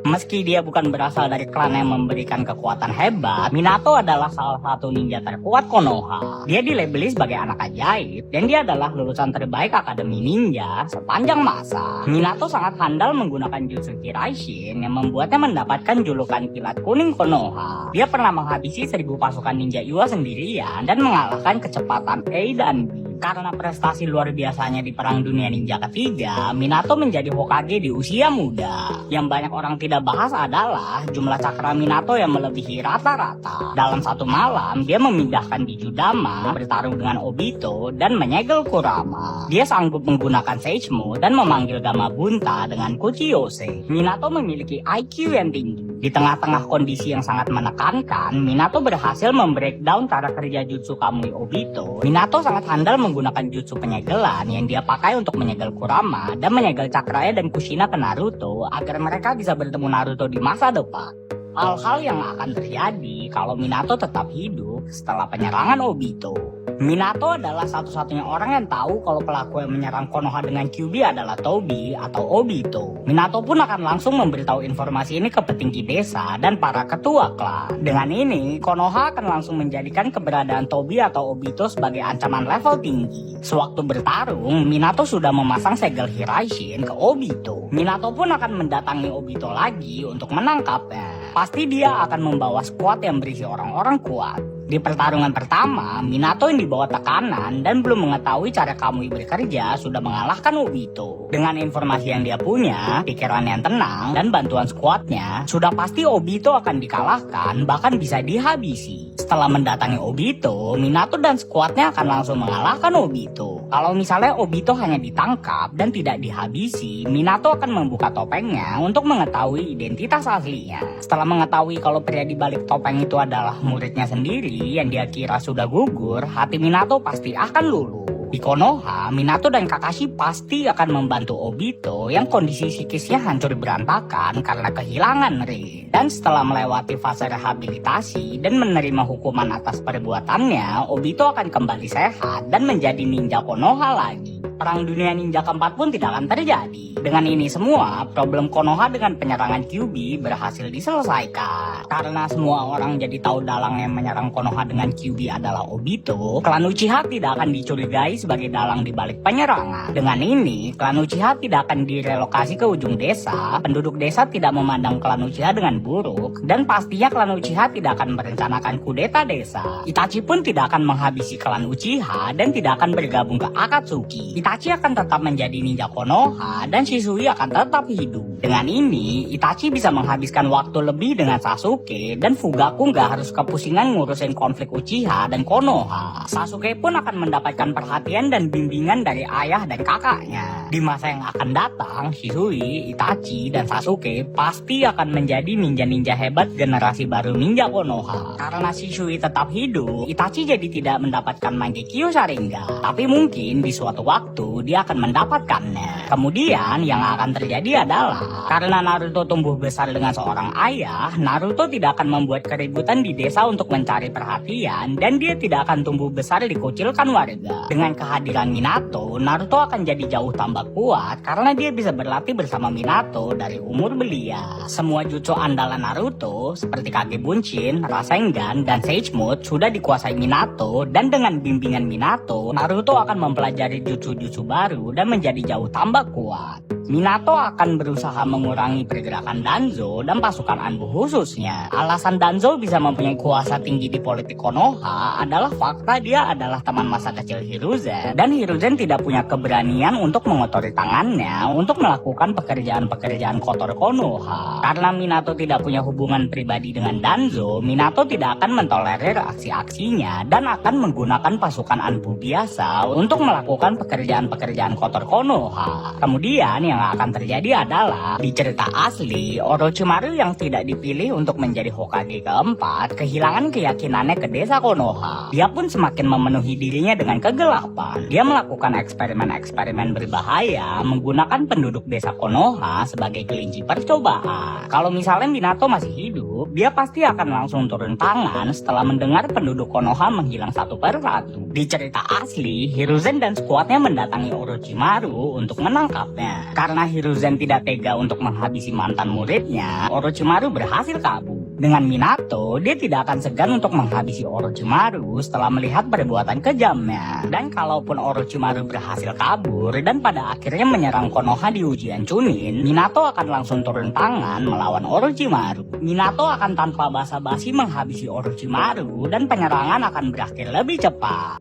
Meski dia bukan berasal dari klan yang memberikan kekuatan hebat, Minato adalah salah satu ninja terkuat Konoha. Dia dilabeli sebagai anak ajaib, dan dia adalah lulusan terbaik Akademi Ninja sepanjang masa. Minato sangat handal menggunakan jutsu Hiraishin yang membuatnya mendapatkan julukan Kilat Kuning Konoha. Dia pernah menghabisi 1000 pasukan ninja Iwa sendirian dan mengalahkan kecepatan A dan B. Karena prestasi luar biasanya di Perang Dunia Ninja ketiga, Minato menjadi Hokage di usia muda. Yang banyak orang tidak bahas adalah jumlah cakra Minato yang melebihi rata-rata. Dalam satu malam, dia memindahkan Bijudama, bertarung dengan Obito, dan menyegel Kurama. Dia sanggup menggunakan Sage Mode dan memanggil Gamabunta dengan Kuchiyose. Minato memiliki IQ yang tinggi. Di tengah-tengah kondisi yang sangat menekankan, Minato berhasil membreakdown cara kerja jutsu Kamui Obito. Minato sangat handal menggunakan jutsu penyegelan yang dia pakai untuk menyegel Kurama dan menyegel Cakraya dan Kushina ke Naruto agar mereka bisa bertemu Naruto di masa depan. Hal-hal yang akan terjadi kalau Minato tetap hidup setelah penyerangan Obito. Minato adalah satu-satunya orang yang tahu kalau pelaku yang menyerang Konoha dengan Kyuubi adalah Tobi atau Obito. Minato pun akan langsung memberitahu informasi ini ke petinggi desa dan para ketua klan. Dengan ini, Konoha akan langsung menjadikan keberadaan Tobi atau Obito sebagai ancaman level tinggi. Sewaktu bertarung, Minato sudah memasang segel Hiraishin ke Obito. Minato pun akan mendatangi Obito lagi untuk menangkapnya. Pasti dia akan membawa skuad yang berisi orang-orang kuat. Di pertarungan pertama, Minato yang dibawa tekanan dan belum mengetahui cara Kamui bekerja sudah mengalahkan Obito. Dengan informasi yang dia punya, pikiran yang tenang, dan bantuan skuadnya, sudah pasti Obito akan dikalahkan, bahkan bisa dihabisi. Setelah mendatangi Obito, Minato dan skuadnya akan langsung mengalahkan Obito. Kalau misalnya Obito hanya ditangkap dan tidak dihabisi, Minato akan membuka topengnya untuk mengetahui identitas aslinya. Setelah mengetahui kalau pria di balik topeng itu adalah muridnya sendiri yang dia kira sudah gugur, hati Minato pasti akan luluh. Di Konoha, Minato dan Kakashi pasti akan membantu Obito yang kondisi psikisnya hancur berantakan karena kehilangan Rin. Dan setelah melewati fase rehabilitasi dan menerima hukuman atas perbuatannya, Obito akan kembali sehat dan menjadi ninja Konoha lagi. Perang Dunia Ninja keempat pun tidak akan terjadi. Dengan ini semua, problem Konoha dengan penyerangan Kyuubi berhasil diselesaikan. Karena semua orang jadi tahu dalang yang menyerang Konoha dengan Kyuubi adalah Obito, klan Uchiha tidak akan dicurigai sebagai dalang di balik penyerangan. Dengan ini, klan Uchiha tidak akan direlokasi ke ujung desa, penduduk desa tidak memandang klan Uchiha dengan buruk, dan pastinya klan Uchiha tidak akan merencanakan kudeta desa. Itachi pun tidak akan menghabisi klan Uchiha dan tidak akan bergabung ke Akatsuki. Itachi akan tetap menjadi ninja Konoha dan Shisui akan tetap hidup. Dengan ini, Itachi bisa menghabiskan waktu lebih dengan Sasuke dan Fugaku nggak harus kepusingan ngurusin konflik Uchiha dan Konoha. Sasuke pun akan mendapatkan perhatian dan bimbingan dari ayah dan kakaknya. Di masa yang akan datang, Shisui, Itachi, dan Sasuke pasti akan menjadi ninja-ninja hebat generasi baru ninja Konoha. Karena Shisui tetap hidup, Itachi jadi tidak mendapatkan Mangekyo Sharingan. Tapi mungkin di suatu waktu dia akan mendapatkannya. Kemudian yang akan terjadi adalah karena Naruto tumbuh besar dengan seorang ayah, Naruto tidak akan membuat keributan di desa untuk mencari perhatian dan dia tidak akan tumbuh besar dikucilkan warga. Dengan kehadiran Minato, Naruto akan jadi jauh tambah kuat karena dia bisa berlatih bersama Minato dari umur belia. Semua jutsu andalan Naruto seperti Kage Bunshin, Rasengan, dan Sage Mode sudah dikuasai Minato dan dengan bimbingan Minato, Naruto akan mempelajari jutsu-jutsu baru dan menjadi jauh tambah kuat. Minato akan berusaha mengurangi pergerakan Danzo dan pasukan Anbu khususnya. Alasan Danzo bisa mempunyai kuasa tinggi di politik Konoha adalah fakta dia adalah teman masa kecil Hiruzen, dan Hiruzen tidak punya keberanian untuk mengotori tangannya untuk melakukan pekerjaan-pekerjaan kotor Konoha. Karena Minato tidak punya hubungan pribadi dengan Danzo, Minato tidak akan mentolerir aksi-aksinya dan akan menggunakan pasukan Anbu biasa untuk melakukan pekerjaan-pekerjaan kotor Konoha. Kemudian yang akan terjadi adalah di cerita asli, Orochimaru yang tidak dipilih untuk menjadi Hokage keempat kehilangan keyakinannya ke desa Konoha. Dia pun semakin memenuhi dirinya dengan kegelapan. Dia melakukan eksperimen-eksperimen berbahaya menggunakan penduduk desa Konoha sebagai kelinci percobaan. Kalau misalnya Minato masih hidup, dia pasti akan langsung turun tangan setelah mendengar penduduk Konoha menghilang satu persatu. Di cerita asli, Hiruzen dan skuadnya mendatangi Orochimaru untuk menangkapnya. Karena Hiruzen tidak tega untuk menghabisi mantan muridnya, Orochimaru berhasil kabur. Dengan Minato, dia tidak akan segan untuk menghabisi Orochimaru setelah melihat perbuatan kejamnya. Dan kalaupun Orochimaru berhasil kabur dan pada akhirnya menyerang Konoha di ujian Chunin, Minato akan langsung turun tangan melawan Orochimaru. Minato akan tanpa basa-basi menghabisi Orochimaru dan penyerangan akan berakhir lebih cepat.